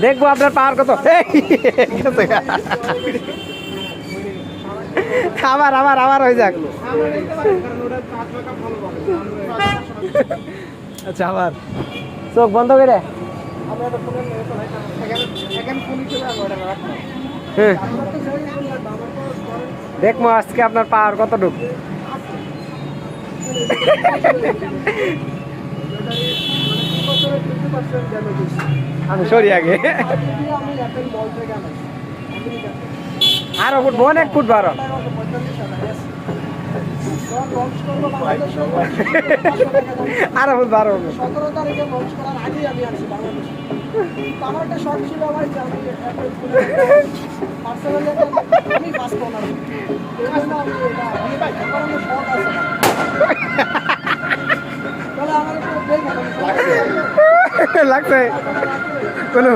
দেখবো আপনার পাওয়ার কত। আবার আবার আবার হয়ে যাক। আচ্ছা আবার চোখ বন্ধ করে দেখবো আজকে আপনার পাওয়ার কতটুকু। আমি সরি আগে আরো ফুটবো, অনেক ফুটবো আরো। আরো ফুটবো আরো। 17 তারিখে লঞ্চ করার আগেই আমি আসছি বাংলাদেশে। আমার একটা শখ ছিল ভাই যে আমি পার্সোনালি আমি পাস করলাম। এই জন্য আমি এটা আমার শখ আছে। তাহলে আমার একটু দেখবেন লাগছে কোনো